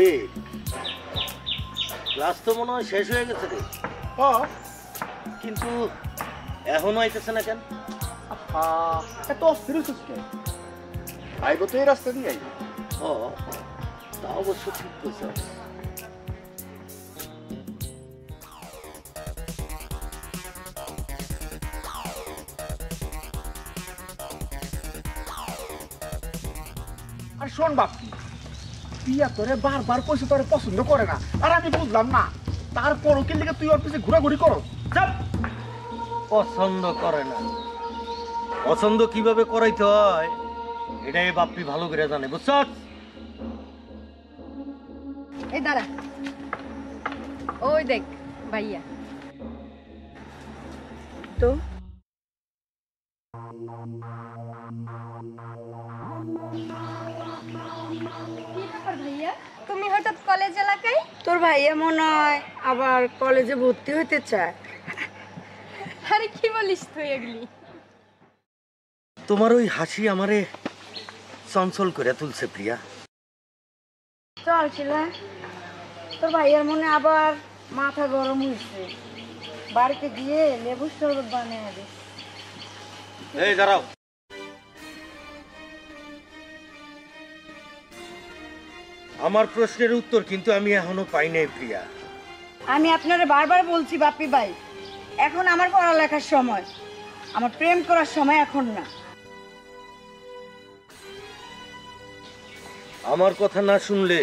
বাপি class তো মনে হয় শেষ হয়ে গেছে রে। কিন্তু এখনো আইতেছে না কেন? এত অস্থির আইব তো এই রাস্তা দিয়ে আইব। তা অবশ্য ঠিক বলছে। আর শোন বাপি, পিয়া তোরে বারবার কইছে তোরে পছন্দ করে না, আর আমি বুঝলাম না তারপরও কি লিগে তুই ওর পিছে ঘোরাঘুরি করো? পছন্দ করে না, পছন্দ কিভাবে করাইতে হয় এটাই বাপ্পি ভালো করে জানে, বুঝছ? এই দাঁড়া, ওই দেখ ভাইয়া। তো ভাইয়া তুমি হঠাৎ কলেজ এলাকায়? তোর ভাইয়া মনে হয় আবার কলেজে ভর্তি হইতে চায়। আরে কি বলিস তুই এগুলি? তোমার ওই হাসি আমারে চঞ্চল করে তুলছে প্রিয়া। চল শিলা, তোর ভাইয়ার মনে আবার মাথা গরম হয়েছে, বাড়িতে গিয়ে লেবুর শরবত বানিয়ে দে। এই দাঁড়াও, আমার প্রশ্নের উত্তর কিন্তু আমি এখনো পাই নাই প্রিয়া। আমি আপনারে বারবার বলছি বাপ্পি ভাই, এখন আমার পড়ালেখার সময়, আমার প্রেম করার সময় এখন না। আমার কথা না শুনলে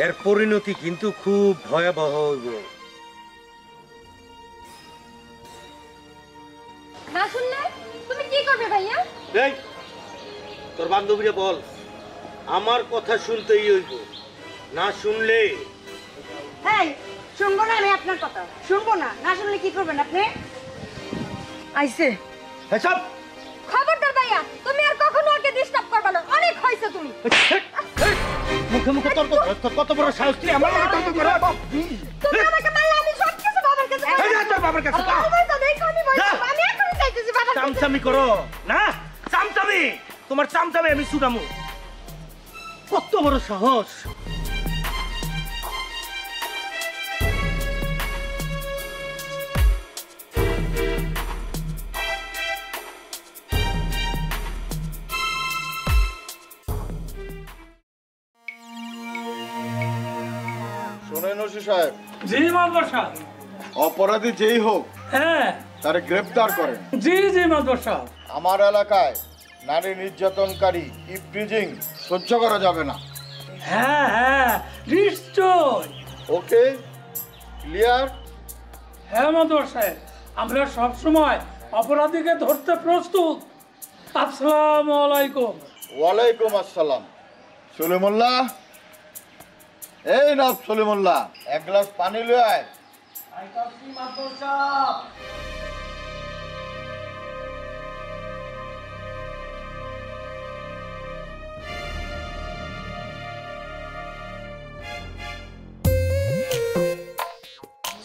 এর পরিণতি কিন্তু খুব ভয়াবহ হইব। না শুনলে তুমি কি করবে ভাইয়া? এই তোর বান্ধবীরে বল আমার কথা শুনতেই হইব, না শুনলে। হ্যাঁ শুনবো না আমি আপনার কথা, শুনবো না, না শুনলে কি করবেন আপনি? আইছে সব খবরদার ভাইয়া, তুমি আর কখনো ওকে ডিস্টার্ব করবে না, অনেক হইছে তুমি। মুখে মুখে তর্ক তোর কত বড় সাহস, তুই আমার লগে তর্ক করে? তুমি আমাকে মারলে আমি সব কিছু বাবার কাছে বলবো। এই তোর বাবার কাছে যা। আমার তো দেখো আমি বলছি, আমি এখনই যাইতেছি বাবার কাছে। চামচামি করো না, চামচামি, তোমার চামচামি আমি শুনামু। কত বড় সাহস! শোনেন ওসি সাহেব, জি মাদবর সাহেব। অপরাধী যেই হোক হ্যাঁ তারে গ্রেফতার করেন। জি জি মাদবর সাহেব। আমার এলাকায় নারী নির্যাতনকারী ইভটিজিং সহ্য করা যাবে না। হ্যাঁ হ্যাঁ নিশ্চয়। ওকে, ক্লিয়ার? হ্যাঁ মাদবর সাহেব, আমরা সবসময় অপরাধীকে ধরতে প্রস্তুত। আসসালামু আলাইকুম। ওয়ালাইকুম আসসালাম। সলিমুল্লাহ, এই না সলিমুল্লাহ, এক গ্লাস পানি লয়ে আয়। মাদবর সাহেব।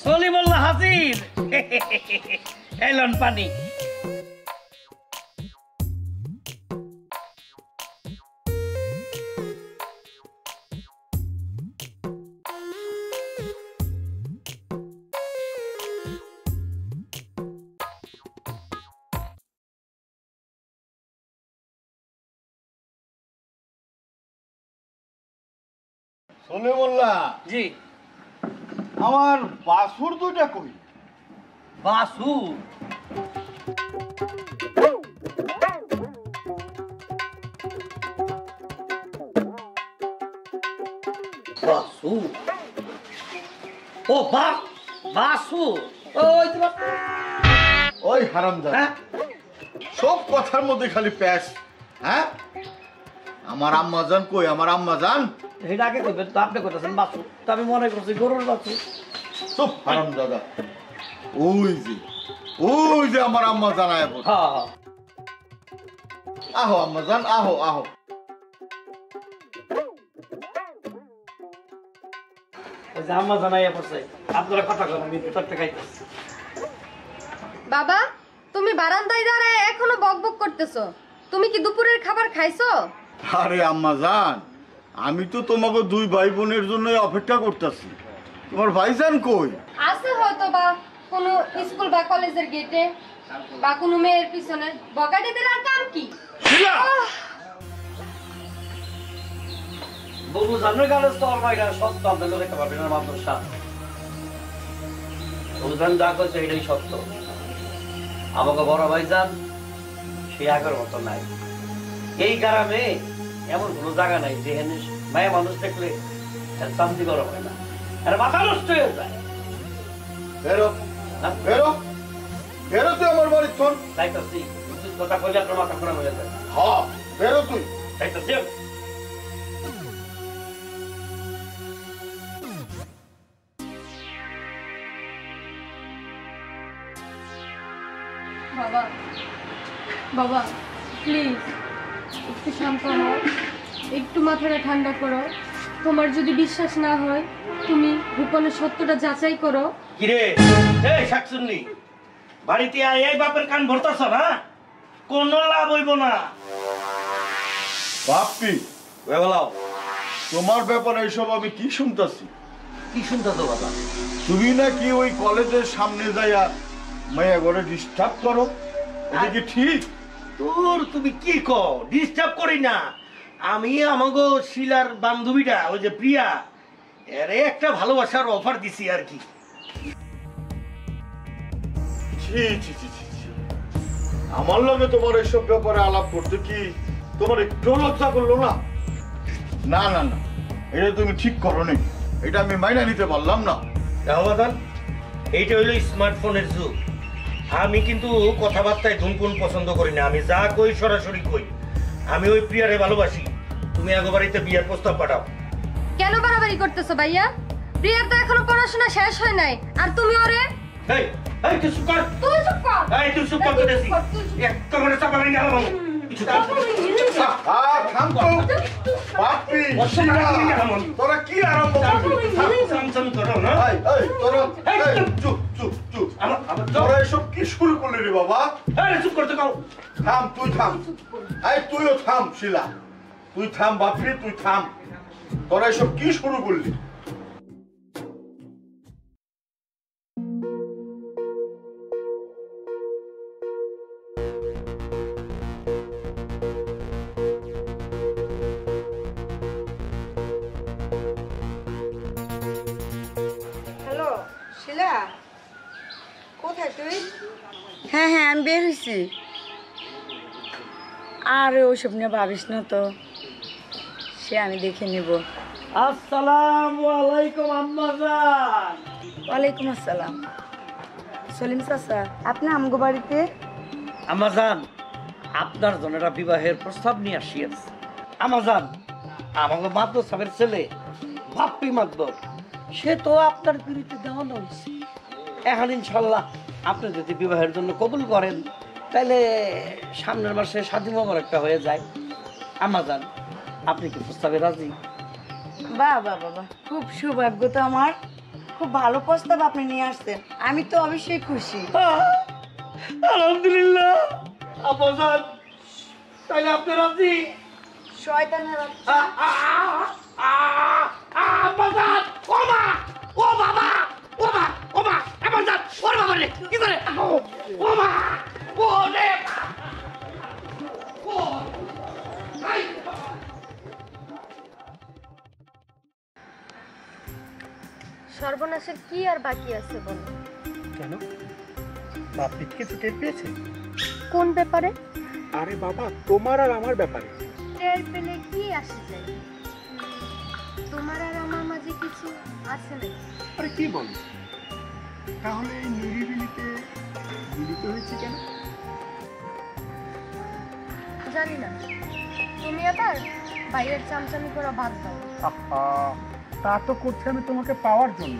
সলিমুল্লাহ হাজির। এলন পানি। সলিমুল্লাহ জি। আমার বাসুর দুইটা কই? বাসু? বাসু? ও বাসু, ওই তো। ওই হারামজাদা, সব কথার মধ্যে খালি প্যাস। হ্যাঁ, আমার আম্মাজান কই? আমার আম্মাজান এটা আগে করবেন তো, আপনি করতেছেন বাসু, তো আমি মনে করছি গরুর বাসু। চুপ হারামজাদা। ওই যে আমার আম্মাজান আয় বল। হ্যাঁ হ্যাঁ, আহো আম্মাজান, আহো আহো। আম্মা জানাইয়া পড়ছে, আপনারা কথা করেন, আমি পেটটা খাইতেছি। বাবা তুমি বারান্দায় দাঁড়ায় এখনো বকবক করতেছো, তুমি কি দুপুরের খাবার খাইছো? আরে আম্মাজান, আমি তো তোমাকে দুই ভাই বোনের জন্য অপেক্ষা করতেছি। তোমার ভাইজান কই? আছে হয়তো বা কোনো স্কুল বা কলেজের গেটে বা কোনো মেয়ের পিছনে। বগাটিদের আর কাম কি? বলবো জানো গালে তো আমার এটা সত্য, আপনাকে দেখতে পারবেন না মাদ্রাসা। বুঝলেন যা করছে এটাই সত্য। আমাকে বড় ভাইজান সে আগের মতো নাই। এই গ্রামে এমন কোনো জায়গা নাই যেখানে মায়া মানুষ দেখলে শান্তি গরম হয় না, আর মাথা নষ্ট হয়ে যায়। বেরো বেরো বেরো তুই আমার বাড়ির তোর। তাইতাছি কথা বললে আপনার মাথা খারাপ হয়ে যায়। হ্যাঁ বেরো তুই। তাইতাছি বাবা বাবা প্লিজ একটু শান্ত হও, একটু মাথাটা ঠান্ডা করো। তোমার যদি বিশ্বাস না হয় তুমি গোপনের সত্যটা যাচাই করো। কিরে এই শাকসুন্নি, বাড়িতে আয় এই বাপের কান ভরতাছ না, কোনো লাভ হইব না। বাপ্পি বলাও তোমার ব্যাপারে এইসব আমি কি শুনতাছি? কি শুনতেছো বাবা? তুমি নাকি ওই কলেজের সামনে যাইয়া মায়া ঘরে ডিস্টার্ব করো, এটা কি ঠিক? তোর তুমি কি কও? ডিস্টার্ব করি না আমি। আমাগো শিলার বান্ধবীটা ওই যে প্রিয়া, এর একটা ভালোবাসার অফার দিছি আর কি। ছি ছি ছি ছি ছি। আমার লগে তোমার এসব ব্যাপারে আলাপ করতে কি তোমার একটু লজ্জা করলো না? না না না, এটা তুমি ঠিক করো নি, এটা আমি মাইনা নিতে পারলাম না। রাহবাদান, এইটা হইলো স্মার্টফোনের যুগ। আমি কিন্তু কথাবার্তায় ধুমকুন পছন্দ করি না, আমি যা কই সরাসরি কই। আমি ওই প্রিয়ারে ভালোবাসি। তুমি আগে বাড়িতে বিয়ের প্রস্তাব পাঠাও। কেন বাড়াবাড়ি করতেছো ভাইয়া? প্রিয়ার তো এখনো পড়াশোনা শেষ হয় নাই, আর তুমি ওরে। এই এই তুই চুপ কর। তুই চুপ কর। এই তুই চুপ কর তো দেশি। একটা করে চাপা নাই গেল বাবু। কিছু কর। থাম তো বাপ্পি, তোরা কি আরম্ভ করবি? সামসাম করো না। এই এই তোরা এই, চুপ চুপ চুপ। তোরা এসব কি শুরু করলি রে বাবা? আরে চুপ করতে কও। থাম, তুই থাম। এই তুইও থাম শিলা, তুই থাম বাপ্পি, তুই থাম। তোরা এসব কি শুরু করলি? হ্যালো শিলা, কোথায় তুই? হ্যাঁ হ্যাঁ আমি বের হয়েছি। আরে ওইসব নিয়ে ভাবিস না তো, সে আমি দেখে নেব। আসসালামু আলাইকুম আম্মাজান। ওয়ালাইকুম আসসালাম। সলিম চাচা, আপনি আমগো বাড়িতে? আম্মাজান, আপনার জন্য একটা বিবাহের প্রস্তাব নিয়ে আসিয়াছে। আম্মাজান, আমাকে মাদর সাহেবের ছেলে বাপ্পি মাদর, সে তো আপনার বিরুদ্ধে দেওয়ানো হয়েছে। এখন ইনশাল্লাহ আপনি যদি বিবাহের জন্য কবুল করেন তাহলে সামনের মাসে শাদী মোবারকটা হয়ে যায়। আম্মাজান, আপনি কি প্রস্তাবে রাজি? বাহ বাহ বাবা, খুব সৌভাগ্য তো আমার। খুব ভালো প্রস্তাব আপনি নিয়ে আসছেন, আমি তো অবশ্যই খুশি। আলহামদুলিল্লাহ। আম্মাজান, তাহলে আপনি রাজি? শয়তানের আম্মাজান, ও মা, ও বাবা, ও মা, ও মা, আম্মাজান, ওর বাবা রে, কি করে? ও মা, ও রে, ও, আই, সর্বনাশের কি আর বাকি আছে বলো? কেন বাপ্পি কিছু টের পেয়েছে? কোন ব্যাপারে? আরে বাবা, তোমার আর আমার ব্যাপারে। টের পেলে কি আসে যায়? তোমার আর আমার মাঝে কিছু আছে নাকি? আরে কি বল, তাহলে এই নিরিবিলিতে মিলিত হয়েছে কেন? জানি না, তুমি আবার বাইরের চামচামি করে বাদ দাও। আহা, তা তো করছে আমি তোমাকে পাওয়ার জন্য।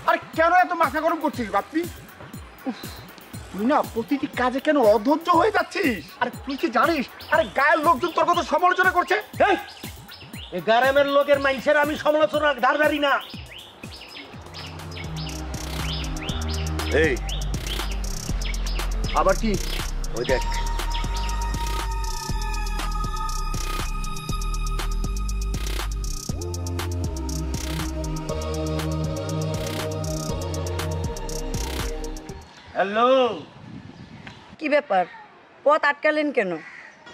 আরে কেন এত মাথা গরম করছিস বাপ্পি? উফ, তুই না প্রতিটি কাজে কেন অধৈর্য হয়ে যাচ্ছিস? আরে তুই কি জানিস, আরে গায়ের লোকজন তোর কথা সমালোচনা করছে। এই গ্রামের লোকের মানুষের আমি সমালোচনার ধার ধারি না। এই আবার কি? ওই দেখ, হ্যালো, কি ব্যাপার, পথ আটকালেন কেন?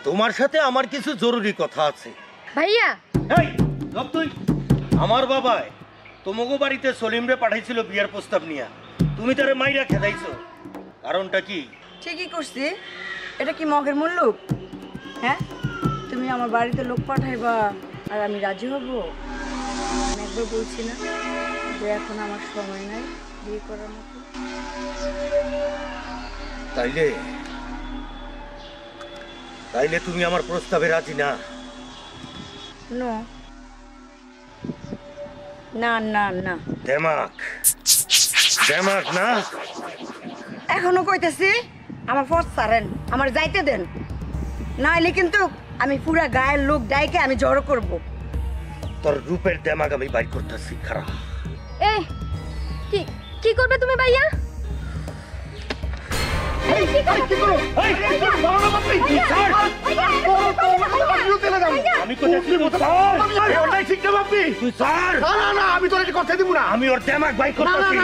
তোমার সাথে আমার কিছু জরুরি কথা আছে। ভাইয়া এই ধর তুই, আমার বাবাই তোমাগো বাড়িতে সলিমরে পাঠাইছিল বিয়ার প্রস্তাব নিয়া, তুমি তারে মাইরা খেদাইছো, কারণটা কি? ঠিকই করছি। এটা কি মগের মুল্লুক? হ্যাঁ, তুমি আমার বাড়িতে লোক পাঠাইবা আর আমি রাজি হব? আমি একবার বলছি না যে এখন আমার সময় নাই বিয়ে করার মতো? তাইলে তাইলে তুমি আমার প্রস্তাবে রাজি না? নো, না না না। দেমাক দেমাক না? এখনো কইতেছি আমার পথ ছাড়েন, আমার যাইতে দেন, নাইলে কিন্তু আমি পুরা গায়ের লোক ডাইকে আমি জড়ো করব। তোর রূপের দেমাক আমি বাইর করতেছি, খারাপ। এ কি কি করবে তুমি ভাইয়া? আমি কোথায় আমি তোর কথা দিব না। আমি ওর দেমাক বাইর করতেছি।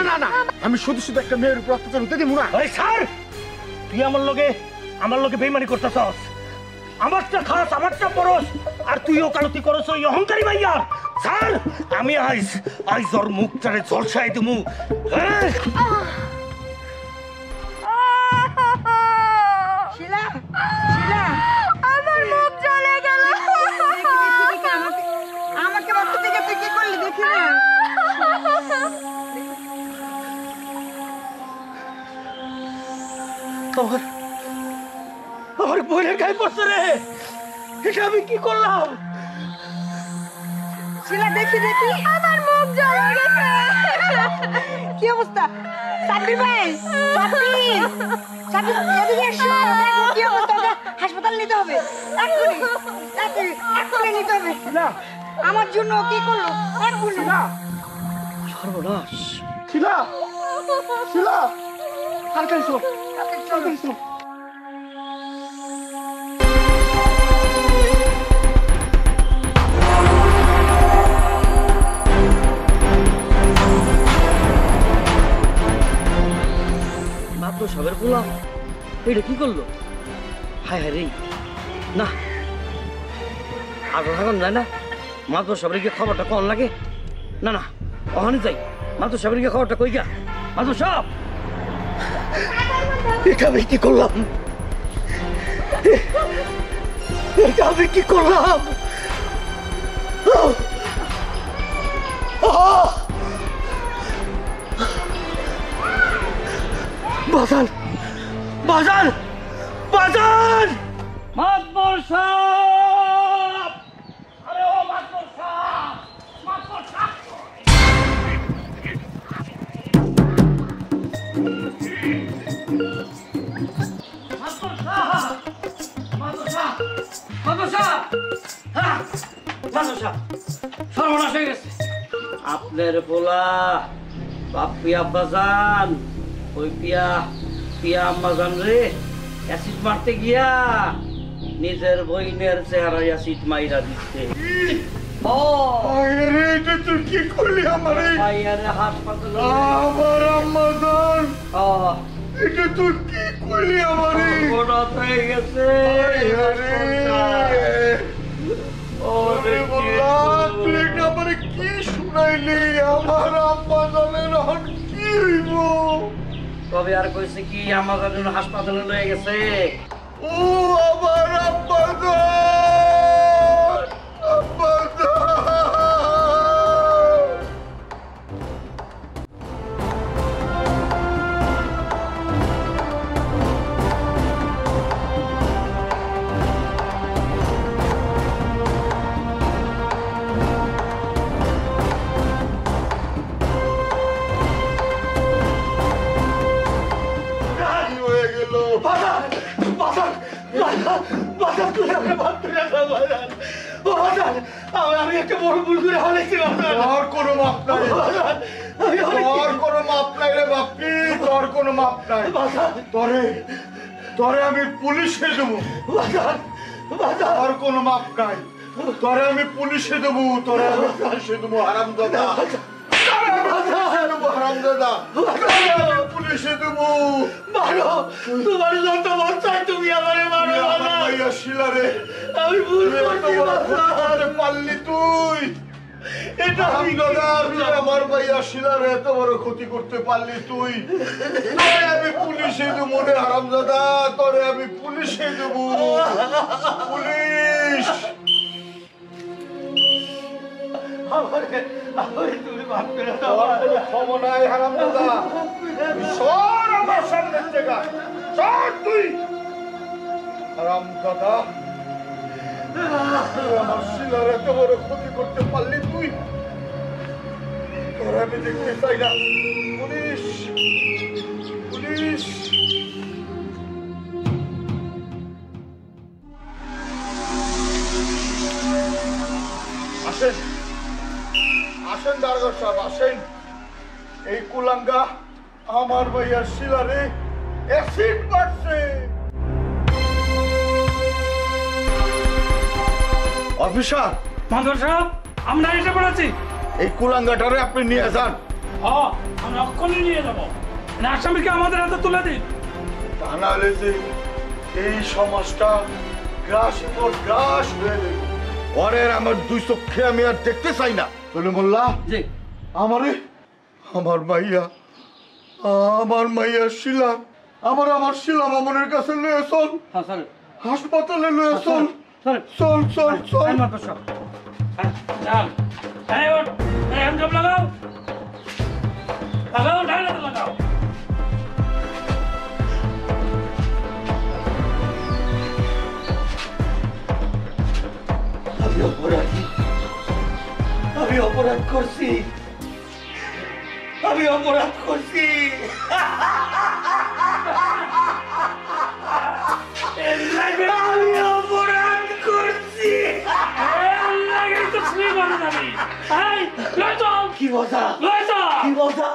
আমি শুধু শুধু একটা মেয়ের উপর অত্যাচার হতে দিব না। ওই স্যার, তুই আমার লগে বেইমানি করতেছস। আমারটা খাস, আমারটা পরস, আর তুই ওকালতি করস ওই অহংকারী ভাইয়া। স্যার, আমি আইজ ওর মুখটারে ঝলসাই দিমু। শিলা, শিলা, আমার মুখ জ্বলে গেল। আমাকে বাচ্চা থেকে তুই কি করলি দেখি না? আমার বোনের গায়ে পড়ছে রে, এটা আমি কি করলাম? শিলা দেখি দেখি, আমার মুখ জ্বলে গেছে। কি অবস্থা? সাব্বির ভাই, সাব্বির, সাব্বির এদিকে এসো, দেখো কি অবস্থা। হাসপাতাল নিতে হবে এক্ষুনি, এক্ষুনি নিতে হবে। আমার জন্য কি করলো এক্ষুনি? সর্বনাশ। শিলা, শিলা, তাড়াতাড়ি এসো, তাড়াতাড়ি এসো। মাত্র সবের বললাম, এটা কি করলো? হায় হায় রে, না আর থাকুন যায় না। মাত্র সবের গিয়ে খবরটা কম লাগে না। না ওখানে যাই, মাত্র সবের গিয়ে খবরটা কই গা। মাত্র সব, এটা আমি কি করলাম? এটা আমি কি করলাম? বাজান, বাজান, বাজান! মাতবর সাহেব! আরে ও মাতবর সাহেব! মাতবর সাহেব! মাতবর সাহেব! মাতবর সাহেব! মাতবর সাহেব! হ্যাঁ, মাতবর সাহেব! সর্বনাশ হয়ে গেছে। আপনার পোলা বাপ্পি আব্বাজান, ওই পিয়া আম্মাজান রে অ্যাসিড মারতে গিয়া নিজের বইনের চেহারায় অ্যাসিড মাইরা দিচ্ছে। এটা তুই কি করলি আমারে? ভাইয়ারে হাসপাতালে আমার আম্মাজান, এটা তুই কি করলি আমারে? হঠাৎ হয়ে গেছে। ওরে বললাম, তুই এটা আমারে কি শুনাইলি? আমার আম্মাজানের এখন কি হইব? তবে আর কইছে কি আমাদের জন্য হাসপাতালে লয়ে গেছে। ও আমার আম্মাজান, আম্মাজান! আমি একটা বড় ভুল করে হলেছি তোর কোনো মাপ নাই, তোর কোনো মাপ নাই রে বাপ্পি, তোর কোনো মাপ নাই। তোরে তোরে আমি পুলিশে দেবো, তোর কোনো মাপ নাই। তোরে আমি পুলিশে দেবো, তোরে আমি পুলিশে দেবো হারামজাদা, হারামজাদা, পুলিশে দেবো। মারো, তোমার যত মন চাই তুমি আমারে মারো বাবা। ভাইয়া শিলা রে, আমি ভুল করছি করতে পারলি তুই? এটা আমি আমার ভাইয়া শিলার এত বড় ক্ষতি করতে পারলি তুই? তোরে আমি পুলিশে দেবো রে হারামজাদা, তোরে আমি পুলিশে দেবো। পুলিশ তুমি মাফ করে তোর কোনো ক্ষমা নাই হারামজাদা, সর আমার সামনের জায়গা, সর তুই হারামজাদা। তুই আমার শিলার এত বড় ক্ষতি করতে পারলি তুই? তোরা আমি দেখতে চাই না। পুলিশ পুলিশ আসেন, আসেন দারোগা সাহেব, আসেন। এই কুলাঙ্গা আমার ভাইয়ার শিলারে অ্যাসিড মারছে। অফিসার, মাদর সাহেব, আমরা এসে পড়েছি। এই কুলাঙ্গাটারে আপনি নিয়ে যান। আমরা অক্ষণে নিয়ে যাবো, আসামিকে আমাদের হাতে তুলে দিন। তা না হলে যে এই সমাজটা গ্রাসের পর গ্রাস হয়ে যাবে। ওরের আমার দুই চোখে আমি আর দেখতে চাই না। চলে মোল্লা, জি আমারে আমার মাইয়া, আমার মাইয়া শিলা, আমার শিলা মামনের কাছে লয়ে চল, হ্যাঁ স্যার হাসপাতালে লয়ে চল, স্যার চল চল চল। মাদর সাহেব চল, এই ওঠ, এই হ্যান্ডকাপ লাগাও, লাগাও, ডাইরেক্ট লাগাও। আমি অপরাধী, আমি অপরাধ করছি, আমি অপরাধ করছি। আমি অপরাধ করছি। কি মজা, কি মজা।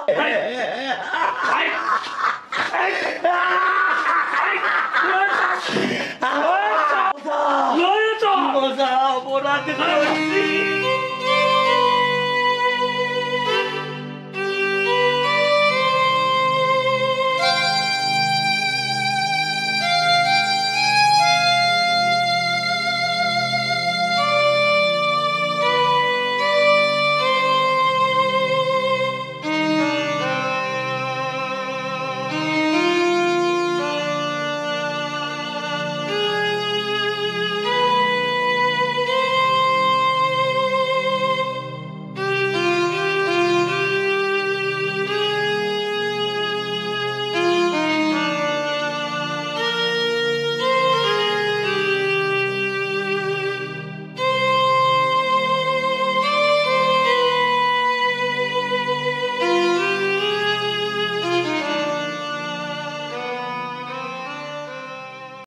মজা, অপরাধ করছি।